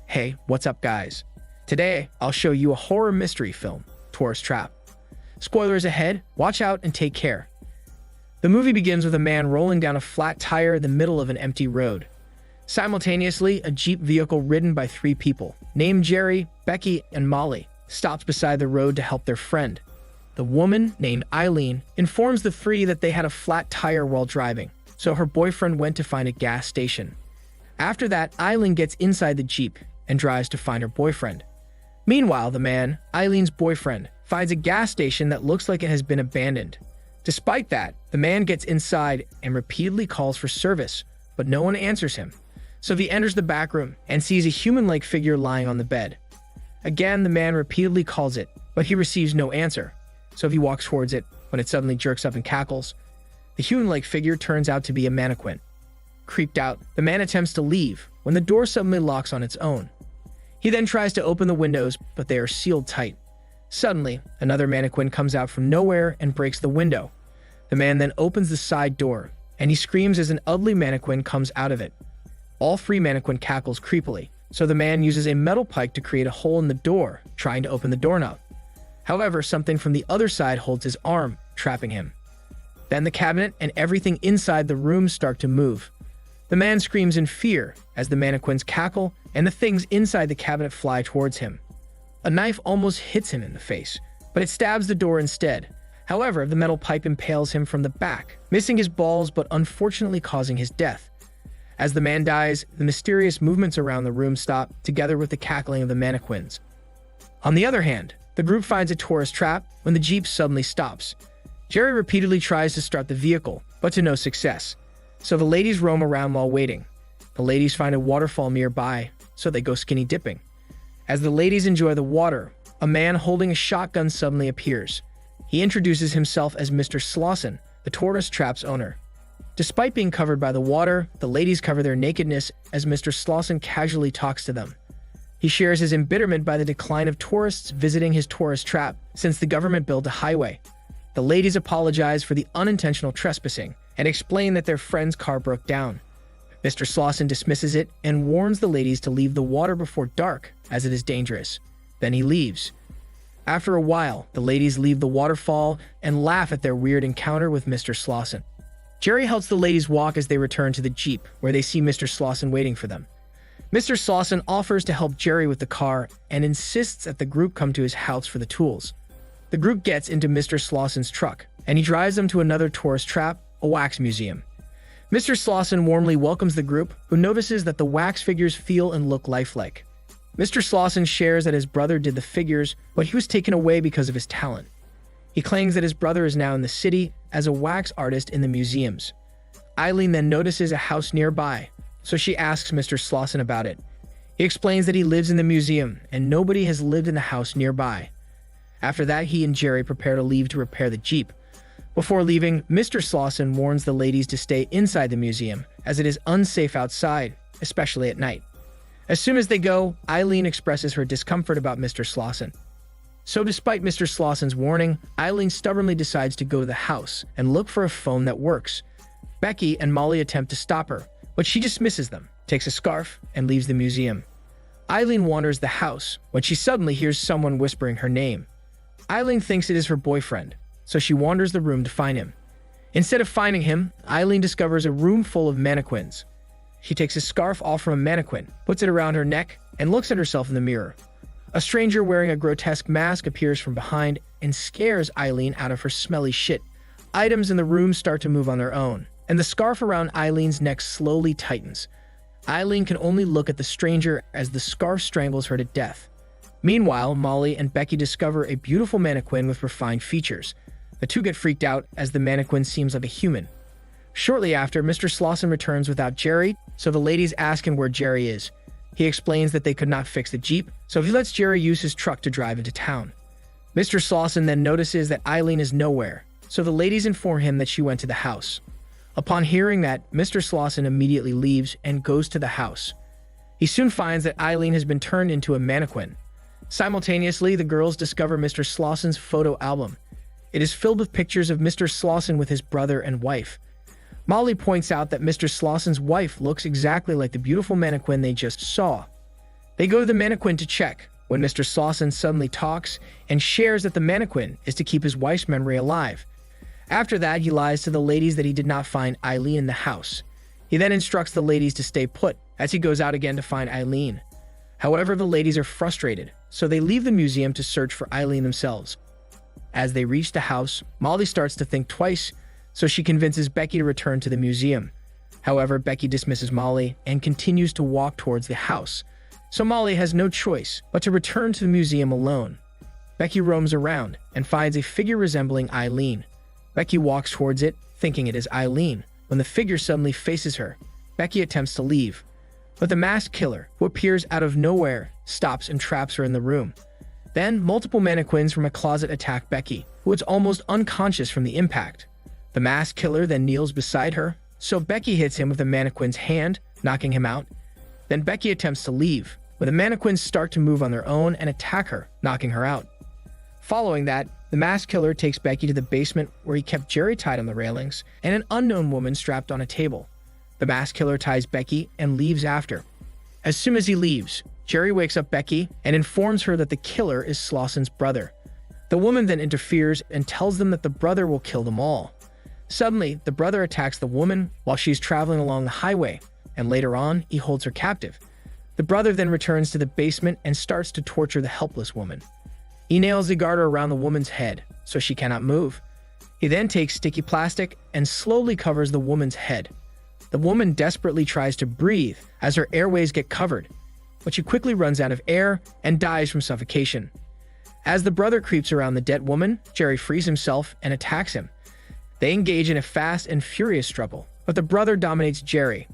Hey, what's up guys? Today, I'll show you a horror mystery film, Tourist Trap. Spoilers ahead, watch out and take care. The movie begins with a man rolling down a flat tire in the middle of an empty road. Simultaneously, a Jeep vehicle ridden by 3 people, named Jerry, Becky, and Molly, stops beside the road to help their friend. The woman, named Eileen, informs the 3 that they had a flat tire while driving, so her boyfriend went to find a gas station. After that, Eileen gets inside the Jeep and drives to find her boyfriend. Meanwhile, the man, Eileen's boyfriend, finds a gas station that looks like it has been abandoned. Despite that, the man gets inside and repeatedly calls for service, but no one answers him. So he enters the back room and sees a human-like figure lying on the bed. Again, the man repeatedly calls it, but he receives no answer. So he walks towards it, when it suddenly jerks up and cackles. The human-like figure turns out to be a mannequin. Creeped out, the man attempts to leave, when the door suddenly locks on its own. He then tries to open the windows, but they are sealed tight. Suddenly, another mannequin comes out from nowhere and breaks the window. The man then opens the side door, and he screams as an ugly mannequin comes out of it. All 3 mannequin cackles creepily, so the man uses a metal pike to create a hole in the door, trying to open the doorknob. However, something from the other side holds his arm, trapping him. Then the cabinet and everything inside the room start to move. The man screams in fear as the mannequins cackle and the things inside the cabinet fly towards him. A knife almost hits him in the face, but it stabs the door instead. However, the metal pipe impales him from the back, missing his balls but unfortunately causing his death. As the man dies, the mysterious movements around the room stop, together with the cackling of the mannequins. On the other hand, the group finds a tourist trap when the Jeep suddenly stops. Jerry repeatedly tries to start the vehicle, but to no success. So the ladies roam around while waiting. The ladies find a waterfall nearby, so they go skinny dipping. As the ladies enjoy the water, a man holding a shotgun suddenly appears. He introduces himself as Mr. Slauson, the tourist trap's owner. Despite being covered by the water, the ladies cover their nakedness as Mr. Slauson casually talks to them. He shares his embitterment by the decline of tourists visiting his tourist trap since the government built a highway. The ladies apologize for the unintentional trespassing and explain that their friend's car broke down. Mr. Slauson dismisses it and warns the ladies to leave the water before dark, as it is dangerous. Then he leaves. After a while, the ladies leave the waterfall and laugh at their weird encounter with Mr. Slauson. Jerry helps the ladies walk as they return to the Jeep, where they see Mr. Slauson waiting for them. Mr. Slauson offers to help Jerry with the car and insists that the group come to his house for the tools. The group gets into Mr. Slauson's truck, and he drives them to another tourist trap, a wax museum. Mr. Slauson warmly welcomes the group, who notices that the wax figures feel and look lifelike. Mr. Slauson shares that his brother did the figures, but he was taken away because of his talent. He claims that his brother is now in the city as a wax artist in the museums. Eileen then notices a house nearby, so she asks Mr. Slauson about it. He explains that he lives in the museum, and nobody has lived in the house nearby. After that, he and Jerry prepare to leave to repair the Jeep. Before leaving, Mr. Slauson warns the ladies to stay inside the museum, as it is unsafe outside, especially at night. As soon as they go, Eileen expresses her discomfort about Mr. Slauson. So despite Mr. Slauson's warning, Eileen stubbornly decides to go to the house and look for a phone that works. Becky and Molly attempt to stop her, but she dismisses them, takes a scarf, and leaves the museum. Eileen wanders the house when she suddenly hears someone whispering her name. Eileen thinks it is her boyfriend, so she wanders the room to find him. Instead of finding him, Eileen discovers a room full of mannequins. She takes a scarf off from a mannequin, puts it around her neck, and looks at herself in the mirror. A stranger wearing a grotesque mask appears from behind and scares Eileen out of her smelly shit. Items in the room start to move on their own, and the scarf around Eileen's neck slowly tightens. Eileen can only look at the stranger as the scarf strangles her to death. Meanwhile, Molly and Becky discover a beautiful mannequin with refined features. The two get freaked out as the mannequin seems like a human. Shortly after, Mr. Slauson returns without Jerry, so the ladies ask him where Jerry is. He explains that they could not fix the Jeep, so he lets Jerry use his truck to drive into town. Mr. Slauson then notices that Eileen is nowhere, so the ladies inform him that she went to the house. Upon hearing that, Mr. Slauson immediately leaves and goes to the house. He soon finds that Eileen has been turned into a mannequin. Simultaneously, the girls discover Mr. Slauson's photo album. It is filled with pictures of Mr. Slauson with his brother and wife. Molly points out that Mr. Slauson's wife looks exactly like the beautiful mannequin they just saw. They go to the mannequin to check, when Mr. Slauson suddenly talks and shares that the mannequin is to keep his wife's memory alive. After that, he lies to the ladies that he did not find Eileen in the house. He then instructs the ladies to stay put as he goes out again to find Eileen. However, the ladies are frustrated, so they leave the museum to search for Eileen themselves. As they reach the house, Molly starts to think twice, so she convinces Becky to return to the museum. However, Becky dismisses Molly and continues to walk towards the house, so Molly has no choice but to return to the museum alone. Becky roams around and finds a figure resembling Eileen. Becky walks towards it, thinking it is Eileen, when the figure suddenly faces her. Becky attempts to leave, but the masked killer, who appears out of nowhere, stops and traps her in the room. Then, multiple mannequins from a closet attack Becky, who is almost unconscious from the impact. The masked killer then kneels beside her, so Becky hits him with the mannequin's hand, knocking him out. Then Becky attempts to leave, but the mannequins start to move on their own and attack her, knocking her out. Following that, the masked killer takes Becky to the basement where he kept Jerry tied on the railings and an unknown woman strapped on a table. The masked killer ties Becky and leaves after. As soon as he leaves, Jerry wakes up Becky and informs her that the killer is Slauson's brother. The woman then interferes and tells them that the brother will kill them all. Suddenly, the brother attacks the woman while she's traveling along the highway, and later on, he holds her captive. The brother then returns to the basement and starts to torture the helpless woman. He nails the garter around the woman's head, so she cannot move. He then takes sticky plastic and slowly covers the woman's head. The woman desperately tries to breathe as her airways get covered, but she quickly runs out of air and dies from suffocation. As the brother creeps around the dead woman, Jerry frees himself and attacks him. They engage in a fast and furious struggle, but the brother dominates Jerry.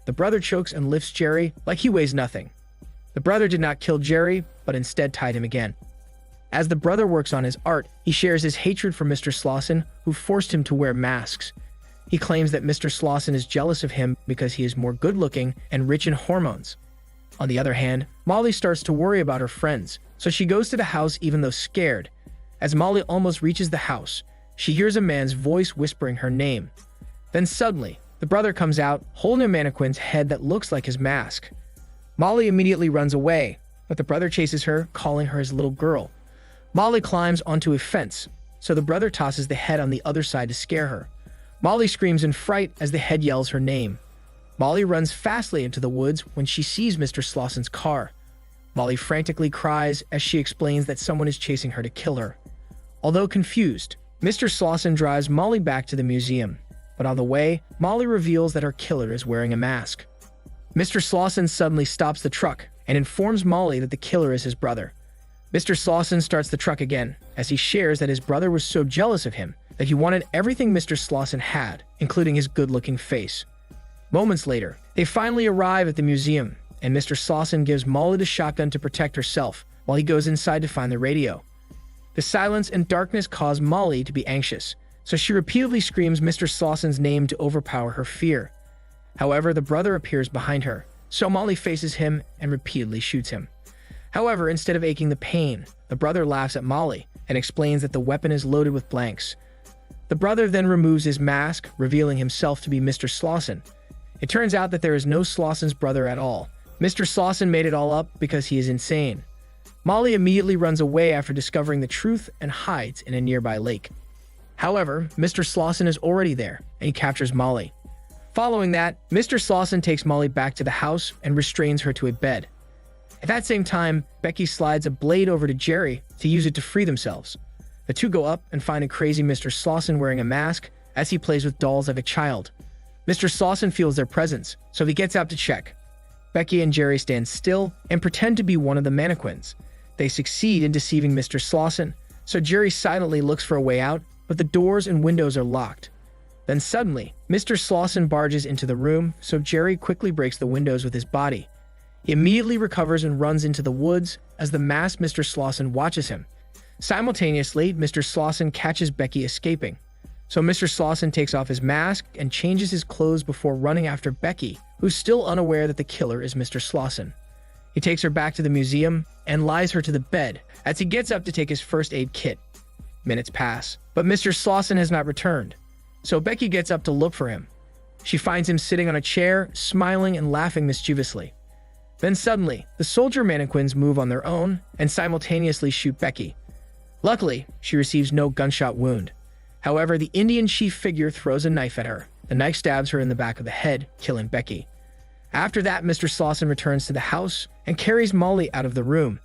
The brother chokes and lifts Jerry like he weighs nothing. The brother did not kill Jerry, but instead tied him again. As the brother works on his art, he shares his hatred for Mr. Slauson, who forced him to wear masks. He claims that Mr. Slauson is jealous of him because he is more good-looking and rich in hormones. On the other hand, Molly starts to worry about her friends, so she goes to the house even though scared. As Molly almost reaches the house, she hears a man's voice whispering her name. Then suddenly, the brother comes out, holding a mannequin's head that looks like his mask. Molly immediately runs away, but the brother chases her, calling her his little girl. Molly climbs onto a fence, so the brother tosses the head on the other side to scare her. Molly screams in fright as the head yells her name. Molly runs fastly into the woods when she sees Mr. Slauson's car. Molly frantically cries as she explains that someone is chasing her to kill her. Although confused, Mr. Slauson drives Molly back to the museum, but on the way, Molly reveals that her killer is wearing a mask. Mr. Slauson suddenly stops the truck and informs Molly that the killer is his brother. Mr. Slauson starts the truck again, as he shares that his brother was so jealous of him that he wanted everything Mr. Slauson had, including his good-looking face. Moments later, they finally arrive at the museum, and Mr. Slauson gives Molly the shotgun to protect herself while he goes inside to find the radio. The silence and darkness cause Molly to be anxious, so she repeatedly screams Mr. Slauson's name to overpower her fear. However, the brother appears behind her, so Molly faces him and repeatedly shoots him. However, instead of aching the pain, the brother laughs at Molly and explains that the weapon is loaded with blanks. The brother then removes his mask, revealing himself to be Mr. Slauson. It turns out that there is no Slauson's brother at all. Mr. Slauson made it all up because he is insane. Molly immediately runs away after discovering the truth and hides in a nearby lake. However, Mr. Slauson is already there, and he captures Molly. Following that, Mr. Slauson takes Molly back to the house and restrains her to a bed. At that same time, Becky slides a blade over to Jerry to use it to free themselves. The two go up and find a crazy Mr. Slauson wearing a mask as he plays with dolls like a child. Mr. Slauson feels their presence, so he gets out to check. Becky and Jerry stand still and pretend to be one of the mannequins. They succeed in deceiving Mr. Slauson, so Jerry silently looks for a way out, but the doors and windows are locked. Then suddenly, Mr. Slauson barges into the room, so Jerry quickly breaks the windows with his body. He immediately recovers and runs into the woods as the masked Mr. Slauson watches him. Simultaneously, Mr. Slauson catches Becky escaping. So Mr. Slauson takes off his mask and changes his clothes before running after Becky, who's still unaware that the killer is Mr. Slauson. He takes her back to the museum and lies her to the bed as he gets up to take his first aid kit. Minutes pass, But Mr. Slauson has not returned, so Becky gets up to look for him. She finds him sitting on a chair, smiling and laughing mischievously. Then suddenly, the soldier mannequins move on their own and simultaneously shoot Becky. Luckily, she receives no gunshot wound. However, the Indian chief figure throws a knife at her. The knife stabs her in the back of the head, killing Becky. After that, Mr. Slauson returns to the house and carries Molly out of the room.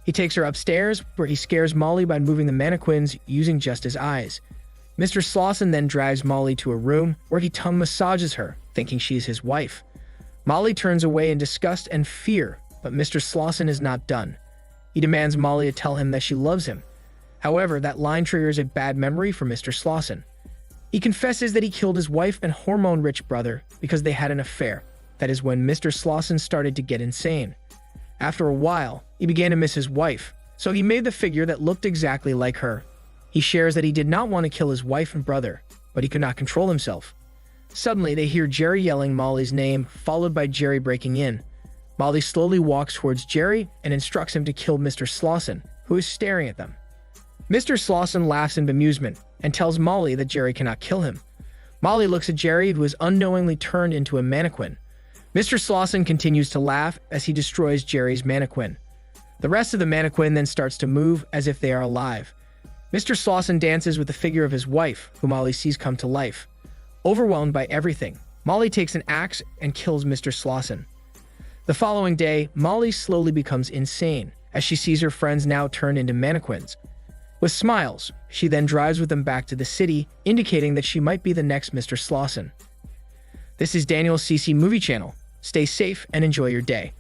He takes her upstairs, where he scares Molly by moving the mannequins using just his eyes. Mr. Slauson then drives Molly to a room where he tongue massages her, thinking she is his wife. Molly turns away in disgust and fear, but Mr. Slauson is not done. He demands Molly to tell him that she loves him. However, that line triggers a bad memory for Mr. Slauson. He confesses that he killed his wife and hormone-rich brother because they had an affair. That is when Mr. Slauson started to get insane. After a while, he began to miss his wife, so he made the figure that looked exactly like her. He shares that he did not want to kill his wife and brother, but he could not control himself. Suddenly, they hear Jerry yelling Molly's name, followed by Jerry breaking in. Molly slowly walks towards Jerry and instructs him to kill Mr. Slauson, who is staring at them. Mr. Slauson laughs in bemusement and tells Molly that Jerry cannot kill him. Molly looks at Jerry, who is unknowingly turned into a mannequin. Mr. Slauson continues to laugh as he destroys Jerry's mannequin. The rest of the mannequin then starts to move as if they are alive. Mr. Slauson dances with the figure of his wife, who Molly sees come to life. Overwhelmed by everything, Molly takes an axe and kills Mr. Slauson. The following day, Molly slowly becomes insane as she sees her friends now turned into mannequins. With smiles, she then drives with them back to the city, indicating that she might be the next Mr. Slauson. This is Daniel's CC Movie Channel. Stay safe and enjoy your day.